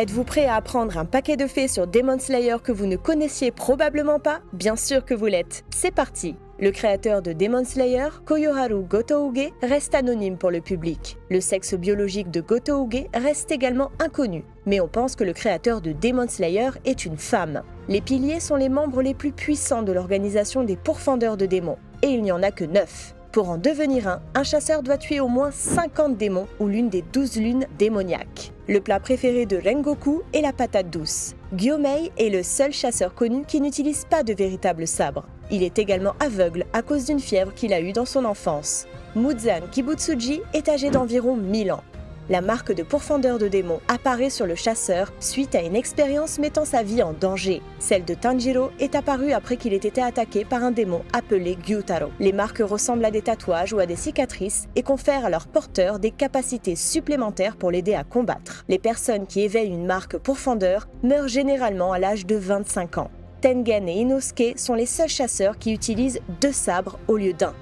Êtes-vous prêt à apprendre un paquet de faits sur Demon Slayer que vous ne connaissiez probablement pas? Bien sûr que vous l'êtes. C'est parti! Le créateur de Demon Slayer, Koyoharu Gotouge, reste anonyme pour le public. Le sexe biologique de Gotouge reste également inconnu, mais on pense que le créateur de Demon Slayer est une femme. Les piliers sont les membres les plus puissants de l'organisation des pourfendeurs de démons, et il n'y en a que 9. Pour en devenir un chasseur doit tuer au moins 50 démons ou l'une des 12 lunes démoniaques. Le plat préféré de Rengoku est la patate douce. Gyomei est le seul chasseur connu qui n'utilise pas de véritable sabre. Il est également aveugle à cause d'une fièvre qu'il a eue dans son enfance. Muzan Kibutsuji est âgé d'environ 1000 ans. La marque de pourfendeur de démons apparaît sur le chasseur suite à une expérience mettant sa vie en danger. Celle de Tanjiro est apparue après qu'il ait été attaqué par un démon appelé Gyutaro. Les marques ressemblent à des tatouages ou à des cicatrices et confèrent à leur porteur des capacités supplémentaires pour l'aider à combattre. Les personnes qui éveillent une marque pourfendeur meurent généralement à l'âge de 25 ans. Tengen et Inosuke sont les seuls chasseurs qui utilisent 2 sabres au lieu d'1.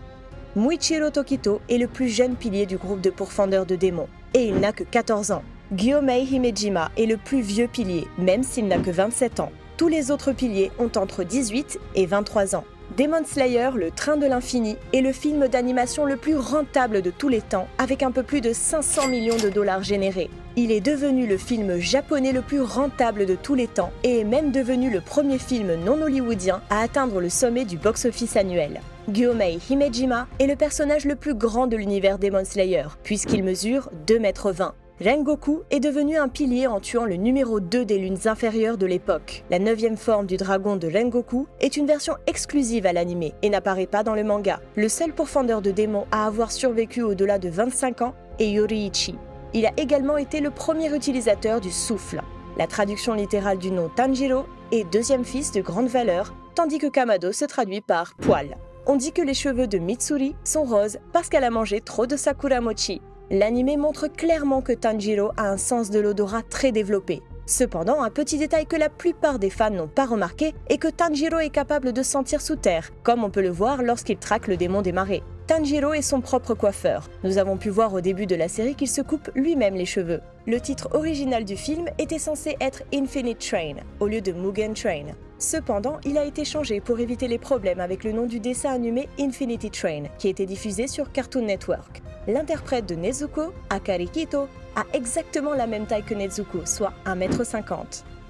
Muichiro Tokito est le plus jeune pilier du groupe de pourfendeurs de démons, et il n'a que 14 ans. Gyomei Himejima est le plus vieux pilier, même s'il n'a que 27 ans. Tous les autres piliers ont entre 18 et 23 ans. Demon Slayer, le train de l'infini, est le film d'animation le plus rentable de tous les temps, avec un peu plus de 500 millions de dollars générés. Il est devenu le film japonais le plus rentable de tous les temps et est même devenu le premier film non hollywoodien à atteindre le sommet du box-office annuel. Gyomei Himejima est le personnage le plus grand de l'univers Demon Slayer, puisqu'il mesure 2,20 m. Rengoku est devenu un pilier en tuant le numéro 2 des lunes inférieures de l'époque. La 9e forme du dragon de Rengoku est une version exclusive à l'anime et n'apparaît pas dans le manga. Le seul pourfendeur de démons à avoir survécu au-delà de 25 ans est Yoriichi. Il a également été le premier utilisateur du souffle. La traduction littérale du nom Tanjiro est deuxième fils de grande valeur, tandis que Kamado se traduit par poil. On dit que les cheveux de Mitsuri sont roses parce qu'elle a mangé trop de Sakura Mochi. L'anime montre clairement que Tanjiro a un sens de l'odorat très développé. Cependant, un petit détail que la plupart des fans n'ont pas remarqué est que Tanjiro est capable de sentir sous terre, comme on peut le voir lorsqu'il traque le démon des marais. Tanjiro est son propre coiffeur. Nous avons pu voir au début de la série qu'il se coupe lui-même les cheveux. Le titre original du film était censé être Infinite Train, au lieu de Mugen Train. Cependant, il a été changé pour éviter les problèmes avec le nom du dessin animé Infinity Train, qui était diffusé sur Cartoon Network. L'interprète de Nezuko, Akari Kito, a exactement la même taille que Nezuko, soit 1,50 m.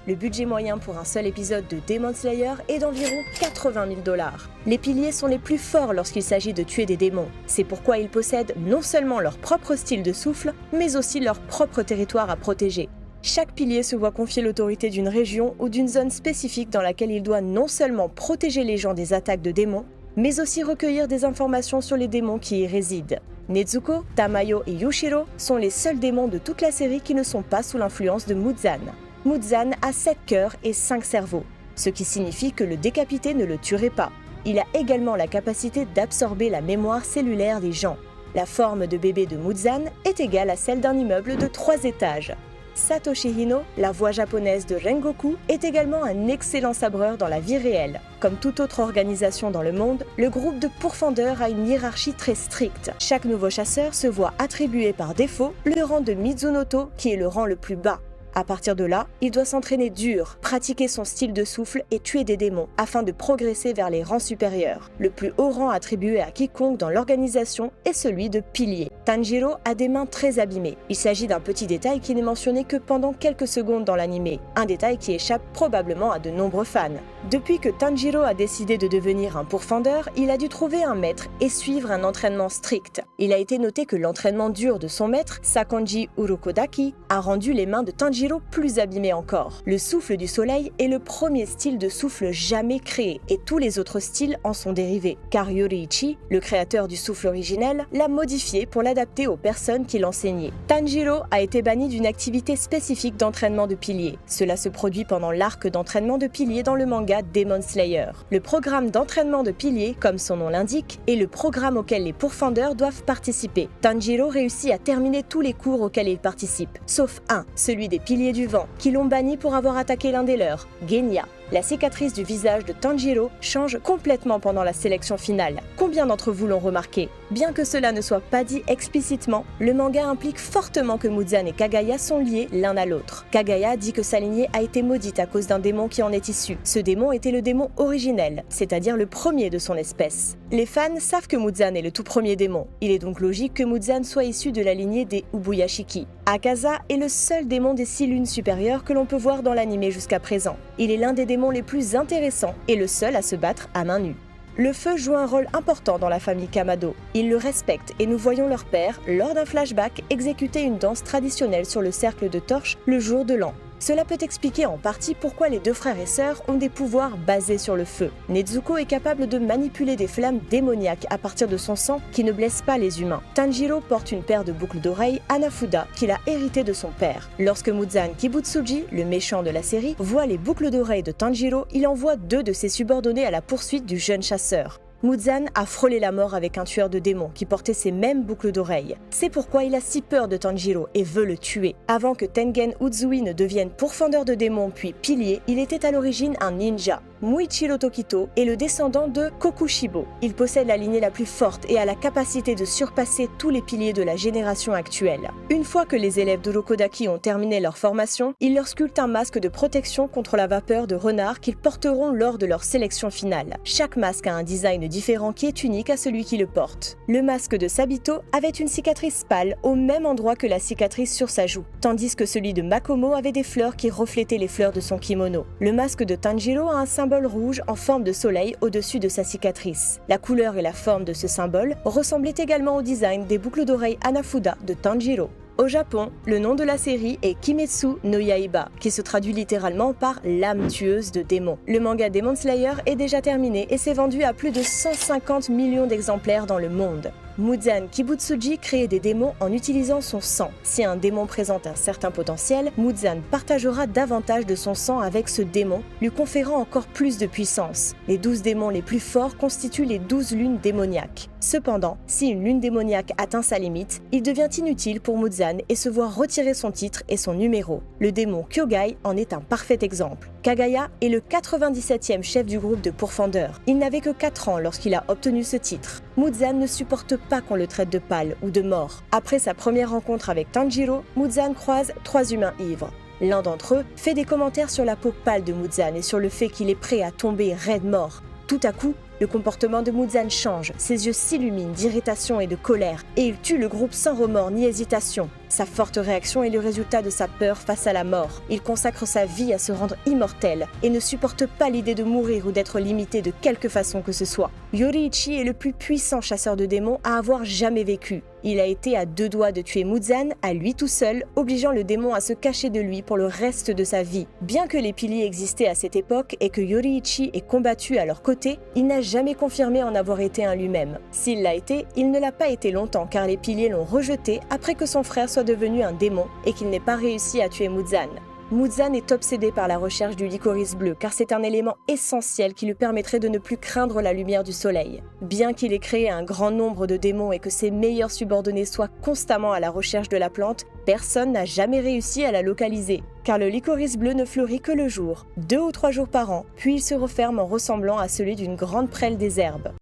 Le budget moyen pour un seul épisode de Demon Slayer est d'environ 80 000 $. Les piliers sont les plus forts lorsqu'il s'agit de tuer des démons. C'est pourquoi ils possèdent non seulement leur propre style de souffle, mais aussi leur propre territoire à protéger. Chaque pilier se voit confier l'autorité d'une région ou d'une zone spécifique dans laquelle il doit non seulement protéger les gens des attaques de démons, mais aussi recueillir des informations sur les démons qui y résident. Nezuko, Tamayo et Yushiro sont les seuls démons de toute la série qui ne sont pas sous l'influence de Muzan. Muzan a 7 cœurs et 5 cerveaux, ce qui signifie que le décapiter ne le tuerait pas. Il a également la capacité d'absorber la mémoire cellulaire des gens. La forme de bébé de Muzan est égale à celle d'un immeuble de 3 étages. Satoshi Hino, la voix japonaise de Rengoku, est également un excellent sabreur dans la vie réelle. Comme toute autre organisation dans le monde, le groupe de pourfendeurs a une hiérarchie très stricte. Chaque nouveau chasseur se voit attribuer par défaut le rang de Mizunoto, qui est le rang le plus bas. À partir de là, il doit s'entraîner dur, pratiquer son style de souffle et tuer des démons afin de progresser vers les rangs supérieurs. Le plus haut rang attribué à quiconque dans l'organisation est celui de pilier. Tanjiro a des mains très abîmées. Il s'agit d'un petit détail qui n'est mentionné que pendant quelques secondes dans l'anime, un détail qui échappe probablement à de nombreux fans. Depuis que Tanjiro a décidé de devenir un pourfendeur, il a dû trouver un maître et suivre un entraînement strict. Il a été noté que l'entraînement dur de son maître, Sakonji Urokodaki, a rendu les mains de Tanjiro plus abîmées encore. Le souffle du soleil est le premier style de souffle jamais créé et tous les autres styles en sont dérivés, car Yoriichi, le créateur du souffle originel, l'a modifié pour l'adapter aux personnes qui l'enseignaient. Tanjiro a été banni d'une activité spécifique d'entraînement de pilier. Cela se produit pendant l'arc d'entraînement de pilier dans le manga Demon Slayer. Le programme d'entraînement de pilier, comme son nom l'indique, est le programme auquel les pourfendeurs doivent participer. Tanjiro réussit à terminer tous les cours auxquels il participe, sauf un, celui des piliers du vent, qui l'ont banni pour avoir attaqué l'un des leurs, Genya. La cicatrice du visage de Tanjiro change complètement pendant la sélection finale. Combien d'entre vous l'ont remarqué? Bien que cela ne soit pas dit explicitement, le manga implique fortement que Muzan et Kagaya sont liés l'un à l'autre. Kagaya dit que sa lignée a été maudite à cause d'un démon qui en est issu. Ce démon était le démon originel, c'est-à-dire le premier de son espèce. Les fans savent que Muzan est le tout premier démon. Il est donc logique que Muzan soit issu de la lignée des Ubuyashiki. Akaza est le seul démon des 6 lunes supérieures que l'on peut voir dans l'anime jusqu'à présent. Il est l'un des démons les plus intéressants et le seul à se battre à main nue. Le feu joue un rôle important dans la famille Kamado. Ils le respectent et nous voyons leur père, lors d'un flashback, exécuter une danse traditionnelle sur le cercle de torche le jour de l'an. Cela peut expliquer en partie pourquoi les deux frères et sœurs ont des pouvoirs basés sur le feu. Nezuko est capable de manipuler des flammes démoniaques à partir de son sang qui ne blessent pas les humains. Tanjiro porte une paire de boucles d'oreilles Hanafuda qu'il a hérité de son père. Lorsque Muzan Kibutsuji, le méchant de la série, voit les boucles d'oreilles de Tanjiro, il envoie 2 de ses subordonnés à la poursuite du jeune chasseur. Muzan a frôlé la mort avec un tueur de démons qui portait ces mêmes boucles d'oreilles. C'est pourquoi il a si peur de Tanjiro et veut le tuer. Avant que Tengen Uzui ne devienne pourfendeur de démons puis pilier, il était à l'origine un ninja. Muichiro Tokito est le descendant de Kokushibo. Il possède la lignée la plus forte et a la capacité de surpasser tous les piliers de la génération actuelle. Une fois que les élèves d'Urokodaki ont terminé leur formation, il leur sculpte un masque de protection contre la vapeur de renard qu'ils porteront lors de leur sélection finale. Chaque masque a un design différent qui est unique à celui qui le porte. Le masque de Sabito avait une cicatrice pâle au même endroit que la cicatrice sur sa joue, tandis que celui de Makomo avait des fleurs qui reflétaient les fleurs de son kimono. Le masque de Tanjiro a un symbole rouge en forme de soleil au-dessus de sa cicatrice. La couleur et la forme de ce symbole ressemblaient également au design des boucles d'oreilles Hanafuda de Tanjiro. Au Japon, le nom de la série est Kimetsu no Yaiba, qui se traduit littéralement par l'âme tueuse de démons. Le manga Demon Slayer est déjà terminé et s'est vendu à plus de 150 millions d'exemplaires dans le monde. Muzan Kibutsuji crée des démons en utilisant son sang. Si un démon présente un certain potentiel, Muzan partagera davantage de son sang avec ce démon, lui conférant encore plus de puissance. Les 12 démons les plus forts constituent les 12 lunes démoniaques. Cependant, si une lune démoniaque atteint sa limite, il devient inutile pour Muzan et se voit retirer son titre et son numéro. Le démon Kyogai en est un parfait exemple. Kagaya est le 97e chef du groupe de pourfendeurs. Il n'avait que 4 ans lorsqu'il a obtenu ce titre. Muzan ne supporte pas qu'on le traite de pâle ou de mort. Après sa première rencontre avec Tanjiro, Muzan croise 3 humains ivres. L'un d'entre eux fait des commentaires sur la peau pâle de Muzan et sur le fait qu'il est prêt à tomber raide mort. Tout à coup, le comportement de Muzan change, ses yeux s'illuminent d'irritation et de colère, et il tue le groupe sans remords ni hésitation. Sa forte réaction est le résultat de sa peur face à la mort. Il consacre sa vie à se rendre immortel et ne supporte pas l'idée de mourir ou d'être limité de quelque façon que ce soit. Yoriichi est le plus puissant chasseur de démons à avoir jamais vécu. Il a été à 2 doigts de tuer Muzan à lui tout seul, obligeant le démon à se cacher de lui pour le reste de sa vie. Bien que les piliers existaient à cette époque et que Yoriichi ait combattu à leur côté, il n'a jamais confirmé en avoir été un lui-même. S'il l'a été, il ne l'a pas été longtemps car les piliers l'ont rejeté après que son frère soit devenu un démon et qu'il n'ait pas réussi à tuer Muzan. Muzan est obsédé par la recherche du licorice bleu car c'est un élément essentiel qui lui permettrait de ne plus craindre la lumière du soleil. Bien qu'il ait créé un grand nombre de démons et que ses meilleurs subordonnés soient constamment à la recherche de la plante, personne n'a jamais réussi à la localiser. Car le licorice bleu ne fleurit que le jour, 2 ou 3 jours par an, puis il se referme en ressemblant à celui d'une grande prêle des herbes.